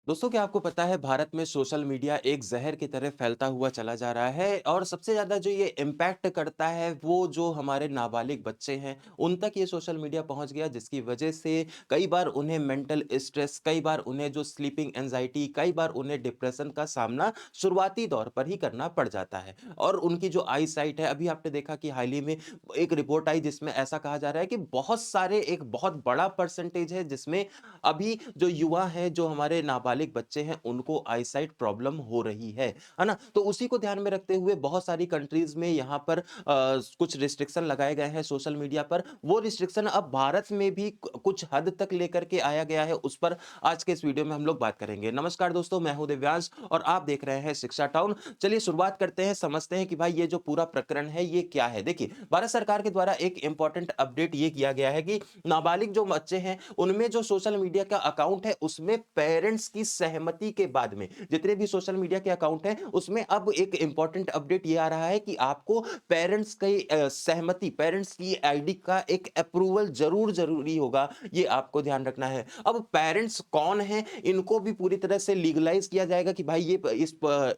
दोस्तों क्या आपको पता है भारत में सोशल मीडिया एक ज़हर की तरह फैलता हुआ चला जा रहा है और सबसे ज़्यादा जो ये इम्पैक्ट करता है वो जो हमारे नाबालिग बच्चे हैं उन तक ये सोशल मीडिया पहुंच गया जिसकी वजह से कई बार उन्हें मेंटल स्ट्रेस कई बार उन्हें जो स्लीपिंग एंजाइटी कई बार उन्हें डिप्रेशन का सामना शुरुआती दौर पर ही करना पड़ जाता है और उनकी जो आई साइट है अभी आपने देखा कि हाल ही में एक रिपोर्ट आई जिसमें ऐसा कहा जा रहा है कि बहुत सारे एक बहुत बड़ा परसेंटेज है जिसमें अभी जो युवा हैं, जो हमारे नाबालिग बच्चे हैं, उनको आईसाइट प्रॉब्लम हो रही है ना? तो उसी को ध्यान में रखते हुए बहुत सारी कंट्रीज़ में यहाँ पर कुछ रिस्ट्रिक्शन लगाए गए हैं सोशल मीडिया पर। वो रिस्ट्रिक्शन अब भारत में भी कुछ हद तक लेकर के आया गया है, उस पर आज के इस वीडियो में हम लोग बात करेंगे। नमस्कार दोस्तों, मैं हूँ दिव्यांश और आप देख रहे हैं शिक्षा टाउन। चलिए शुरुआत करते हैं, समझते हैं कि भाई ये जो पूरा प्रकरण है, ये क्या है? देखिए, भारत सरकार के द्वारा एक इम्पोर्टेंट अपडेट ये किया गया है कि नाबालिग जो बच्चे हैं, उनमें जो सोशल मीडिया का अकाउंट है, उसमें पेरेंट्स की सहमति के बाद में जितने भी सोशल मीडिया के अकाउंट हैं, उसमें अब एक इंपॉर्टेंट अपडेट ये आ रहा है कि आपको पेरेंट्स की सहमति, पेरेंट्स की आईडी का एक अप्रूवल ज़रूर ज़रूरी होगा, ये आपको ध्यान रखना है। अब पेरेंट्स कौन हैं, इनको भी पूरी तरह से लीगलाइज़ किया जाएगा कि भाई ये प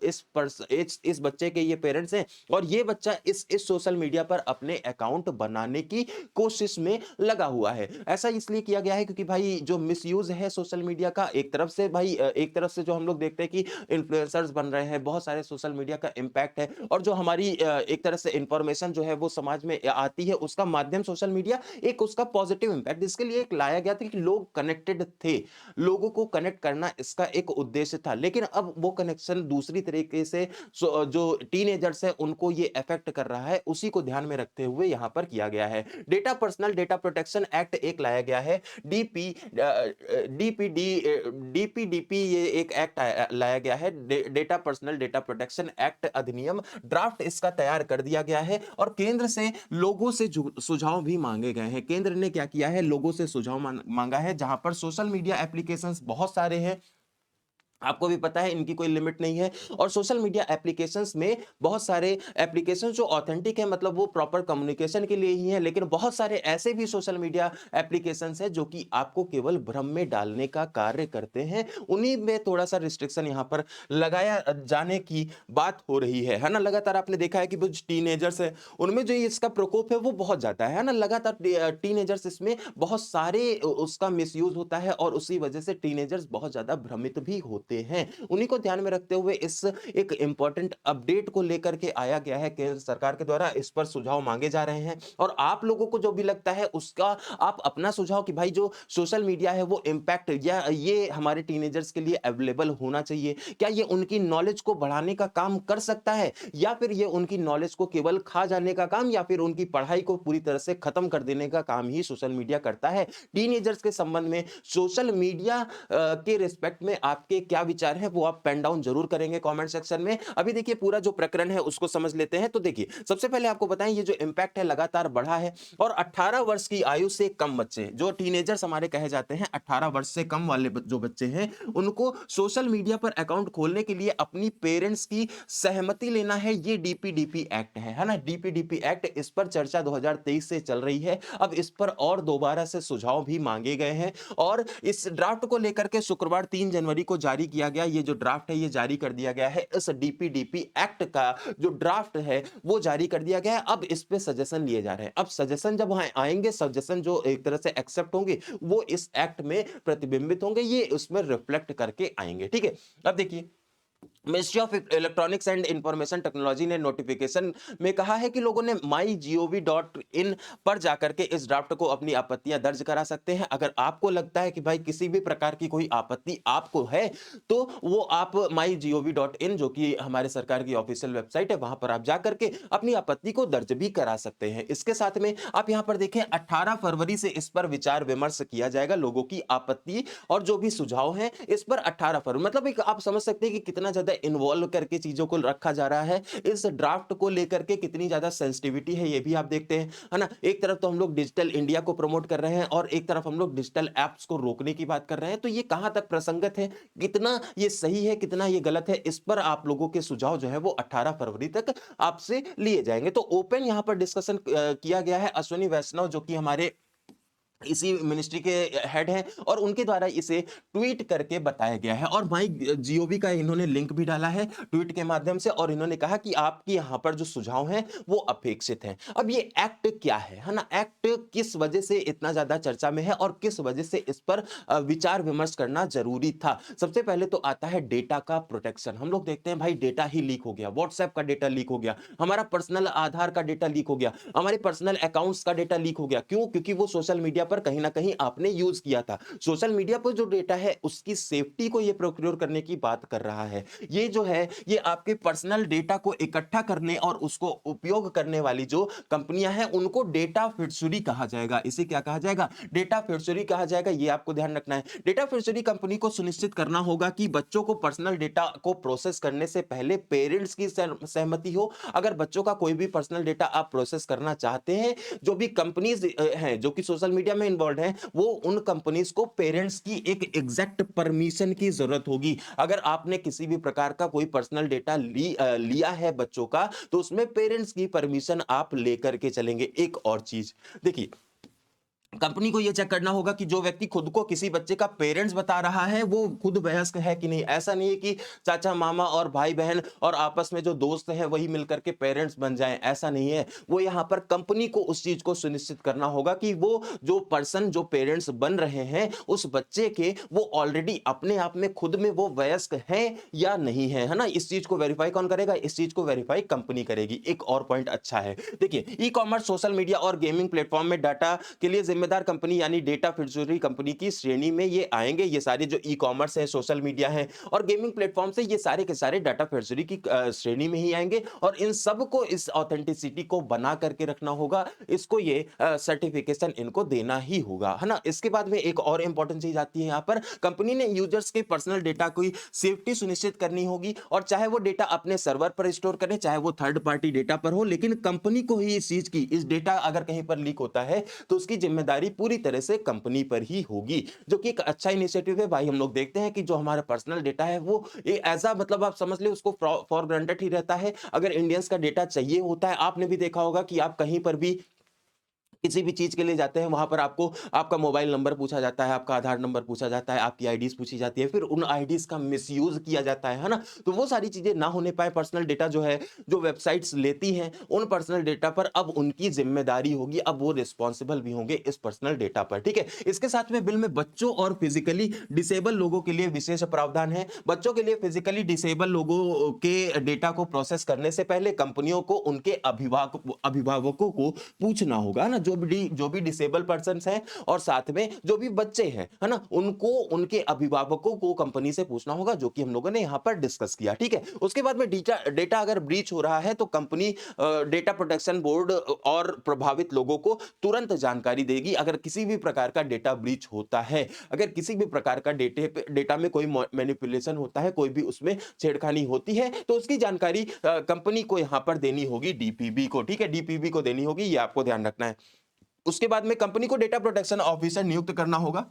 इस पर्स इस बच्चे के ये पेरेंट्स हैं और ये बच्चा इस सोशल मीडिया पर अपने अकाउंट बनाने की कोशिश में लगा हुआ है। ऐसा इसलिए किया गया है क्योंकि भाई जो मिसयूज़ है सोशल मीडिया का एक तरफ से भाई एक तरफ से जो हम लोग देखते हैं कि इन्फ्लुएंसर्स बन रहे हैं, बहुत सारे सोशल मीडिया का इम्पैक्ट है और जो हमारी एक तरह से इन्फॉर्मेशन जो है वो समाज में आती है उसका माध्यम सोशल मीडिया एक उसका पॉजिटिव इम्पैक्ट इसके लिए एक लाया गया था कि लोग कनेक्टेड थे। लोगों को कनेक्ट करना इसका एक उद्देश्य था। लेकिन अब वो कनेक्शन दूसरी तरीके से जो टीनेजर्स हैं उनको ये अफेक्ट कर रहा है, उसी को ध्यान में रखते हुए यहाँ पर किया गया है। Data personal data protection act एक लाया गया है। डीपीडीपी ये एक एक्ट लाया गया है। Data personal data protection act अधिनियम ड्राफ्ट इसका तैयार कर दिया गया है और केंद्र से लोगों से सुझाव भी मांगे गए हैं। केंद्र ने क्या किया है, लोगों से सुझाव मांगा है जहां पर सोशल मीडिया एप्लीकेशंस बहुत सारे हैं, आपको भी पता है इनकी कोई लिमिट नहीं है और सोशल मीडिया एप्लीकेशंस में बहुत सारे एप्लीकेशंस जो ऑथेंटिक है मतलब वो प्रॉपर कम्युनिकेशन के लिए ही है, लेकिन बहुत सारे ऐसे भी सोशल मीडिया एप्लीकेशंस हैं जो कि आपको केवल भ्रम में डालने का कार्य करते हैं। उन्हीं में थोड़ा सा रिस्ट्रिक्शन यहाँ पर लगाया जाने की बात हो रही है ना? लगातार आपने देखा है कि वो टीनेजर्स है उनमें जो इसका प्रकोप है वो बहुत ज्यादा है ना? लगातार टीनेजर्स इसमें बहुत सारे उसका मिसयूज होता है और उसी वजह से टीनेजर्स बहुत ज्यादा भ्रमित भी होते हैं। उन्हीं को ध्यान में रखते हुए इस एक इंपॉर्टेंट अपडेट को लेकर के आया गया है केंद्र सरकार के द्वारा, इस पर सुझाव मांगे जा रहे हैं और आप लोगों को जो भी लगता है उसका आप अपना सुझाव कि भाई जो सोशल मीडिया है वो इम्पैक्ट या ये हमारे टीनेजर्स के लिए अवेलेबल होना चाहिए, क्या ये उनकी नॉलेज को बढ़ाने का काम कर सकता है या फिर ये उनकी नॉलेज को केवल खा जाने का काम या फिर उनकी पढ़ाई को पूरी तरह से खत्म कर देने का काम ही सोशल मीडिया करता है? टीनेजर्स के संबंध में सोशल मीडिया के रिस्पेक्ट में आपके क्या विचार हैं वो आप पेन डाउन जरूर करेंगे कमेंट सेक्शन में। अभी देखिए पूरा जो प्रकरण है उसको समझ लेते हैं। तो देखिए सबसे पहले आपको बताएं ये जो इम्पैक्ट है लगातार बढ़ा है और 18 वर्ष की आयु से कम बच्चे जो टीनेजर्स हमारे कहे जाते हैं, 18 वर्ष से कम वाले जो बच्चे हैं उनको सोशल मीडिया पर अकाउंट खोलने के लिए अपनी पेरेंट्स की सहमति लेना है। ये डीपीडीपी एक्ट है ना? डीपीडीपी एक्ट इस पर चर्चा 2023 से चल रही है। अब इस पर और दोबारा से सुझाव भी मांगे गए हैं और इस ड्राफ्ट को लेकर के शुक्रवार 3 जनवरी को जारी किया गया। ये जो ड्राफ्ट है ये जारी कर दिया गया है। इस डीपीडीपी एक्ट का जो ड्राफ्ट है वो जारी कर दिया गया है। अब इस पे सजेशन लिए जा रहे हैं। अब सजेशन जब आएंगे, सजेशन जो एक तरह से एक्सेप्ट होंगे वो इस एक्ट में प्रतिबिंबित होंगे, ये उसमें रिफ्लेक्ट करके आएंगे। ठीक है, अब देखिए ministry of electronics and information technology ने नोटिफिकेशन में कहा है कि लोगों ने mygov.in पर जाकर के इस ड्राफ्ट को अपनी आपत्तियां दर्ज करा सकते हैं। अगर आपको लगता है कि भाई किसी भी प्रकार की कोई आपत्ति आपको है तो वो आप mygov.in जो कि हमारे सरकार की ऑफिशियल वेबसाइट है वहां पर आप जाकर के अपनी आपत्ति को दर्ज भी करा सकते हैं। इसके साथ में आप यहां पर देखें 18 फरवरी से इस पर विचार विमर्श किया जाएगा। लोगों की आपत्ति और जो भी सुझाव हैं इस पर 18 फरवरी मतलब एक आप समझ सकते हैं कि कितना ज्यादा इन्वॉल्व करके चीजों को रखा जा रहा है। इस ड्राफ्ट को लेकर के कितनी ज्यादा सेंसिटिविटी है ये भी आप देखते हैं, है ना? एक तरफ तो हम लोग डिजिटल इंडिया को प्रमोट कर रहे हैं और एक तरफ हम लोग डिजिटल एप्स को रोकने की बात कर रहे हैं। तो ये कहां तक प्रसंगत है, कितना ये सही है, कितना ये गलत है, इस पर आप लोगों के सुझाव जो है वो 18 फरवरी तक आपसे लिए जाएंगे। तो ओपन यहां पर डिस्कशन किया गया है। अश्विनी वैष्णव जो कि हमारे इसी मिनिस्ट्री के हेड हैं और उनके द्वारा इसे ट्वीट करके बताया गया है और माई जीओवी का इन्होंने लिंक भी डाला है ट्वीट के माध्यम से और इन्होंने कहा कि आपके यहाँ पर जो सुझाव हैं वो अपेक्षित हैं। अब ये एक्ट क्या है ना? एक्ट किस वजह से इतना ज़्यादा चर्चा में है और किस वजह से इस पर विचार विमर्श करना ज़रूरी था? सबसे पहले तो आता है डेटा का प्रोटेक्शन। हम लोग देखते हैं भाई डेटा ही लीक हो गया, व्हाट्सएप का डेटा लीक हो गया, हमारा पर्सनल आधार का डेटा लीक हो गया, हमारे पर्सनल अकाउंट्स का डेटा लीक हो गया। क्यों? क्योंकि वो सोशल मीडिया पर कहीं न कहीं आपने यूज़ किया था। सोशल मीडिया पर जो डेटा है उसकी सेफ्टी को ये प्रोक्योर करने की बात कर रहा है। ये जो है ये आपके पर्सनल डेटा को इकट्ठा करने और उसको उपयोग करने वाली जो कंपनियाँ हैं उनको डेटा फिडसुरी कहा जाएगा। इसे क्या कहा जाएगा? डेटा फिडसुरी कहा जाएगा, ये आपको ध्यान रखना है। डेटा फिडसुरी कंपनी को सुनिश्चित करना होगा कि बच्चों को पर्सनल डेटा को प्रोसेस करने से पहले पेरेंट्स की सहमति हो। अगर बच्चों का कोई भी पर्सनल डेटा आप प्रोसेस करना चाहते हैं, जो भी कंपनीज हैं जो कि सोशल मीडिया में इन्वॉल्व हैं वो उन कंपनीज को पेरेंट्स की एक एग्जैक्ट परमिशन की जरूरत होगी। अगर आपने किसी भी प्रकार का कोई पर्सनल डेटा लिया है बच्चों का तो उसमें पेरेंट्स की परमिशन आप लेकर के चलेंगे। एक और चीज देखिए, कंपनी को यह चेक करना होगा कि जो व्यक्ति खुद को किसी बच्चे का पेरेंट्स बता रहा है वो खुद वयस्क है कि नहीं। ऐसा नहीं है कि चाचा मामा और भाई बहन और आपस में जो दोस्त हैं वही मिलकर के पेरेंट्स बन जाएं, ऐसा नहीं है। वो यहाँ पर कंपनी को उस चीज को सुनिश्चित करना होगा कि वो जो पर्सन जो पेरेंट्स बन रहे हैं उस बच्चे के वो ऑलरेडी अपने आप में खुद में वो वयस्क हैं या नहीं है ना। इस चीज को वेरीफाई कौन करेगा? इस चीज को वेरीफाई कंपनी करेगी। एक और पॉइंट अच्छा है, देखिए ई कॉमर्स सोशल मीडिया और गेमिंग प्लेटफॉर्म में डाटा के लिए जिम्मेदार कंपनी यानी डेटा फिडसुरी कंपनी की श्रेणी में ये आएंगे। ये सारे जो ई कॉमर्स है, सोशल मीडिया है और गेमिंग प्लेटफॉर्म से ये सारे के सारे डाटा फिडसुरी की श्रेणी में ही आएंगे और इन सब को इस ऑथेंटिसिटी को बना करके रखना होगा। इसको ये सर्टिफिकेशन इनको देना ही होगा, है ना। इसके बाद में एक और इंपॉर्टेंट चीज आती है यहाँ पर, कंपनी ने यूजर्स के पर्सनल डेटा की सेफ्टी सुनिश्चित करनी होगी और चाहे वो डेटा अपने सर्वर पर स्टोर करें चाहे वो थर्ड पार्टी डेटा पर हो, लेकिन कंपनी को ही इस चीज की, इस डेटा अगर कहीं पर लीक होता है तो उसकी जिम्मेदारी पूरी तरह से कंपनी पर ही होगी, जो कि एक अच्छा इनिशिएटिव है भाई। हम लोग देखते हैं कि जो हमारा पर्सनल डेटा है वो एज अ मतलब आप समझ ले उसको फॉर ग्रांटेड ही रहता है। अगर इंडियंस का डेटा चाहिए होता है, आपने भी देखा होगा कि आप कहीं पर भी किसी भी चीज़ के लिए जाते हैं, वहाँ पर आपको आपका मोबाइल नंबर पूछा जाता है, आपका आधार नंबर पूछा जाता है, आपकी आईडीज़ पूछी जाती है, फिर उन आईडीज़ का मिसयूज़ किया जाता है ना? तो वो सारी चीज़ें ना होने पाएँ, पर्सनल डेटा जो है, जो वेबसाइट्स लेती हैं, उन पर्सनल डेटा पर अब उनकी ज़िम्मेदारी होगी, अब वो रिस्पॉन्सिबल भी होंगे इस पर्सनल डेटा पर, ठीक है? इसके साथ में बिल में बच्चों और फिज़िकली डिसेबल लोगों के लिए विशेष प्रावधान है। बच्चों के लिए फिज़िकली डिसेबल लोगों के डेटा को प्रोसेस करने से पहले कंपनियों को उनके अभिभावकों को पूछना होगा ना, जो भी डिसेबल पर्सन्स हैं और साथ में जो भी बच्चे हैं, है ना, उनको उनके अभिभावकों को कंपनी से पूछना होगा, जो कि हम लोगों ने यहाँ पर डिस्कस किया, ठीक है। उसके बाद में डेटा डेटा अगर ब्रीच हो रहा है तो कंपनी डेटा प्रोटेक्शन बोर्ड और प्रभावित लोगों को तुरंत जानकारी देगी अगर किसी भी प्रकार का डेटा ब्रीच होता है। अगर किसी भी प्रकार का डेटा में कोई मैनिपुलेशन होता है, कोई भी उसमें छेड़खानी होती है तो उसकी जानकारी कंपनी को यहाँ पर देनी होगी, डीपीबी को, ठीक है, डीपीबी को देनी होगी, ये आपको ध्यान रखना है। उसके बाद में कंपनी को डेटा प्रोटेक्शन ऑफिसर नियुक्त करना होगा।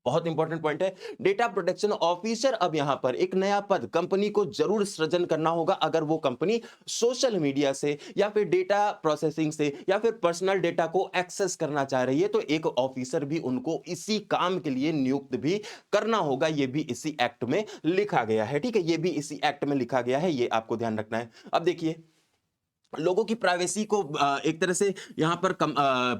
बहुत इंपॉर्टेंट पॉइंट है, डेटा प्रोटेक्शन ऑफिसर अब यहां पर एक नया पद कंपनी को जरूर सृजन करना होगा अगर वो कंपनी सोशल मीडिया से या फिर डेटा प्रोसेसिंग से या फिर पर्सनल डेटा को एक्सेस करना चाह रही है, तो एक ऑफिसर भी उनको इसी काम के लिए नियुक्त भी करना होगा। ये भी इसी एक्ट में लिखा गया है, ठीक है, ये भी इसी एक्ट में लिखा गया है, ये आपको ध्यान रखना है। अब देखिए, लोगों की प्राइवेसी को एक तरह से यहाँ पर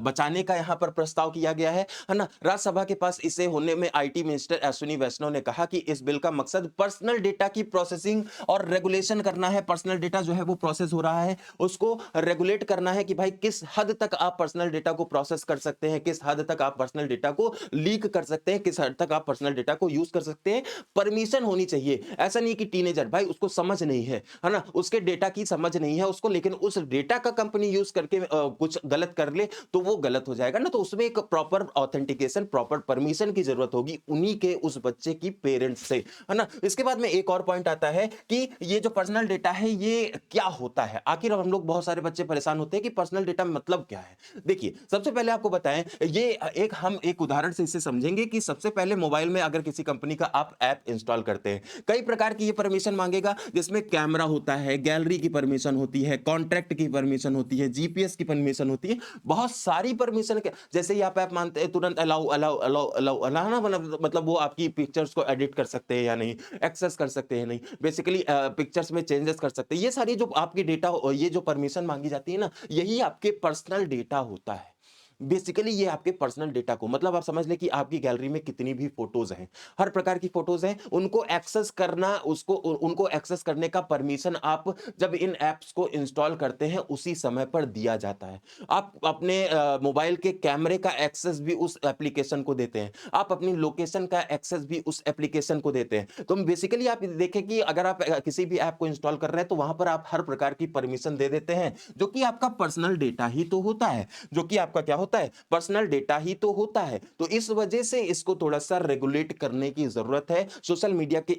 बचाने का यहाँ पर प्रस्ताव किया गया है ना। राज्यसभा के पास इसे होने में आईटी मिनिस्टर अश्विनी वैष्णव ने कहा कि इस बिल का मकसद पर्सनल डेटा की प्रोसेसिंग और रेगुलेशन करना है। पर्सनल डेटा जो है वो प्रोसेस हो रहा है, उसको रेगुलेट करना है कि भाई किस हद तक आप पर्सनल डेटा को प्रोसेस कर सकते हैं, किस हद तक आप पर्सनल डेटा को लीक कर सकते हैं, किस हद तक आप पर्सनल डेटा को यूज कर सकते हैं। परमिशन होनी चाहिए। ऐसा नहीं कि टीनेजर भाई उसको समझ नहीं है ना, उसके डेटा की समझ नहीं है उसको, लेकिन उस डेटा का कंपनी यूज करके कुछ गलत कर ले तो वो गलत हो जाएगा ना। तो उसमें एक प्रॉपर ऑथेंटिकेशन, प्रॉपर परमिशन की जरूरत होगी उन्हीं के उस बच्चे की पेरेंट्स से, है ना। इसके बाद में एक और पॉइंट आता है कि ये जो पर्सनल डेटा है ये क्या होता है। आखिर हम लोग बहुत सारे बच्चे परेशान होते हैं कि पर्सनल डेटा मतलब क्या है। देखिए, सबसे पहले आपको बताएं, ये हम एक उदाहरण से इसे समझेंगे कि सबसे पहले मोबाइल में अगर किसी कंपनी का आप ऐप इंस्टॉल करते हैं, कई प्रकार की ये परमिशन मांगेगा, जिसमें कैमरा होता है, गैलरी की परमिशन होती है, कॉन्टैक्ट कॉन्ट्रैक्ट की परमिशन होती है, जीपीएस की परमिशन होती है, बहुत सारी परमिशन के जैसे ही आप ऐप मानते हैं तुरंत allow allow allow allow allow है ना, मतलब वो आपकी पिक्चर्स को एडिट कर सकते हैं या नहीं, एक्सेस कर सकते हैं नहीं, बेसिकली पिक्चर्स में चेंजेस कर सकते हैं। ये सारी जो आपकी डेटा ये जो परमिशन मांगी जाती है ना, यही आपके पर्सनल डेटा होता है। बेसिकली ये आपके पर्सनल डेटा को, मतलब आप समझ लें कि आपकी गैलरी में कितनी भी फोटोज हैं, हर प्रकार की फोटोज हैं, उनको एक्सेस करना, उनको एक्सेस करने का परमिशन आप जब इन ऐप्स को इंस्टॉल करते हैं उसी समय पर दिया जाता है। आप अपने मोबाइल के कैमरे का एक्सेस भी उस एप्लीकेशन को देते हैं, आप अपनी लोकेशन का एक्सेस भी उस एप्लीकेशन को देते हैं। तो बेसिकली आप देखें कि अगर आप किसी भी ऐप को इंस्टॉल कर रहे हैं तो वहां पर आप हर प्रकार की परमिशन दे देते हैं, जो कि आपका पर्सनल डेटा ही तो होता है, जो कि आपका क्या होता है, पर्सनल डेटा ही तो होता है। तो इस वजह से इसको थोड़ा-सा रेगुलेट करने की ज़रूरत है। सोशल मीडिया के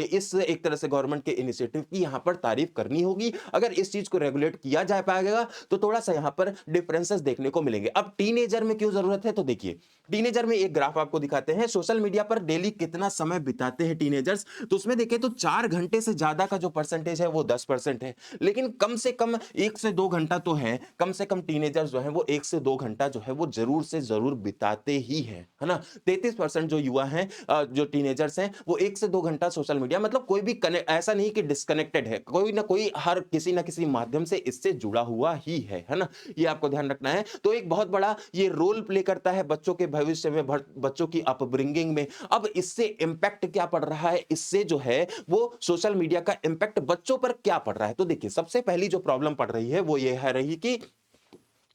इस एक तरह से गवर्नमेंट के इनिशिएटिव की यहाँ पर तारीफ करनी होगी। अगर इस चीज़ को रेगुलेट किया जा पाएगा, तो थोड़ा-सा यहाँ पर डिफरेंसेस देखने को मिलेंगे। अब टीनेजर में क्यों ज़रूरत है? तो देखिए, टीनेजर में एक ग्राफ आपको दिखाते हैं, सोशल मीडिया पर डेली कितना समय बिताते हैं टीनेजर्स, तो उसमें देखें तो 4 घंटे से ज़्यादा का जो परसेंटेज है, वो 10% है। लेकिन कम से कम 1 से 2 घंटा तो है, कम से कम टीनेजर्स जो हैं, वो 1 से 2 घंटा जो है वो ज़रूर से ज़रूर बिताते ही हैं, है ना? 33% जो युवा हैं जो टीनेजर्स हैं, वो 1 से 2 घंटा सोशल मीडिया, मतलब कोई भी ऐसा नहीं कि डिस्कनेक्टेड है, कोई ना कोई हर किसी ना किसी माध्यम से इससे जुड़ा हुआ ही है ना? ये आपको ध्यान रखना है। तो एक बहुत बड़ा ये रोल प्ले करता है बच्चों के भविष्य में, बच्चों की अपब्रिंगिंग में। अब इससे इम्पैक्ट क्या पड़ रहा है? इससे जो है वो सोशल मीडिया का इम्पैक्ट बच्चों पर क्या पड़ रहा है? तो देखिए, सबसे पहली जो प्रॉब्लम पड़ रही है वो ये है रही कि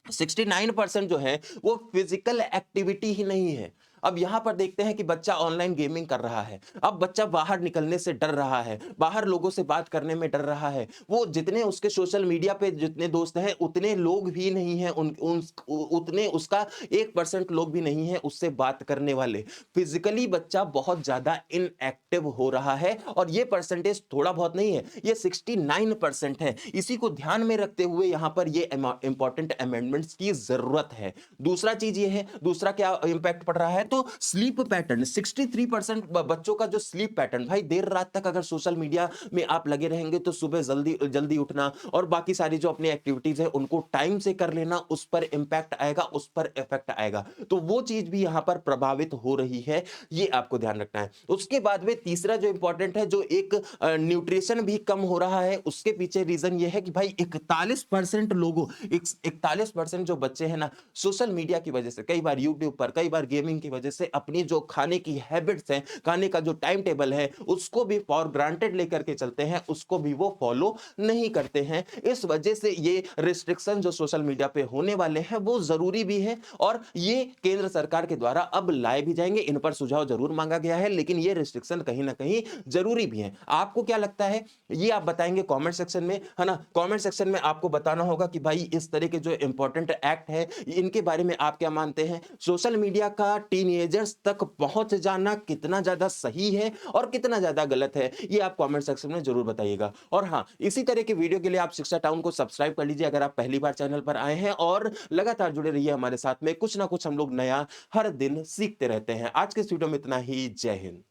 69% जो है वो फिजिकल एक्टिविटी ही नहीं है। अब यहां पर देखते हैं कि बच्चा ऑनलाइन गेमिंग कर रहा है, अब बच्चा बाहर निकलने से डर रहा है, बाहर लोगों से बात करने में डर रहा है, वो जितने उसके सोशल मीडिया पे जितने दोस्त हैं उतने लोग भी नहीं हैं, उतने उसका 1% लोग भी नहीं है उससे बात करने वाले। फिजिकली बच्चा बहुत ज्यादा इनएक्टिव हो रहा है, और ये परसेंटेज थोड़ा बहुत नहीं है, ये 69% है। इसी को ध्यान में रखते हुए यहां पर ये इंपॉर्टेंट अमेंडमेंट्स की जरूरत है। दूसरा चीज ये है, दूसरा क्या इंपैक्ट पड़ रहा है, तो स्लीप पैटर्न, 63% बच्चों का जो स्लीप पैटर्न, भाई देर रात तक अगर सोशल मीडिया में आप लगे रहेंगे तो सुबह जल्दी जल्दी उठना और बाकी सारी जो अपनी एक्टिविटीज है उनको टाइम से कर लेना, उस पर इंपैक्ट आएगा, उस पर इफेक्ट आएगा। तो वो चीज भी यहां पर प्रभावित हो रही है, ये आपको ध्यान रखना है। उसके बाद में तीसरा जो इंपॉर्टेंट है, जो एक न्यूट्रिशन भी कम हो रहा है, उसके पीछे रीजन ये है कि भाई 41% लोगों 41% जो बच्चे हैं ना, सोशल मीडिया की वजह से, कई बार यूट्यूब पर, कई बार गेमिंग की वजह से अपनी जो खाने की हैबिट्स हैं, खाने का जो टाइम टेबल है, उसको भी फॉर ग्रांटेड लेकर के चलते हैं, उसको भी वो फॉलो नहीं करते हैं। इस वजह से ये रिस्ट्रिक्शन जो सोशल मीडिया पे होने वाले हैं वो जरूरी भी है, और ये केंद्र सरकार के द्वारा अब लाए भी जाएंगे। इन पर सुझाव जरूर मांगा गया है, लेकिन ये रिस्ट्रिक्शन कहीं ना कहीं जरूरी भी है। आपको क्या लगता है, ये आप बताएंगे कमेंट सेक्शन में, है ना? कमेंट सेक्शन में आपको बताना होगा कि भाई इस तरह के जो इंपॉर्टेंट एक्ट है इनके बारे में आप क्या मानते हैं। सोशल मीडिया का टीनेजर्स तक पहुंच जाना कितना ज्यादा सही है और कितना ज्यादा गलत है, ये आप कमेंट सेक्शन में जरूर बताइएगा। और हाँ, इसी तरह के वीडियो के लिए आप शिक्षा टाउन को सब्सक्राइब कर लीजिए अगर आप पहली बार चैनल पर आए हैं, और लगातार जुड़े रहिए हमारे साथ में, कुछ ना कुछ हम लोग नया हर दिन सीखते रहते हैं। आज के इस वीडियो में इतना ही। जय हिंद।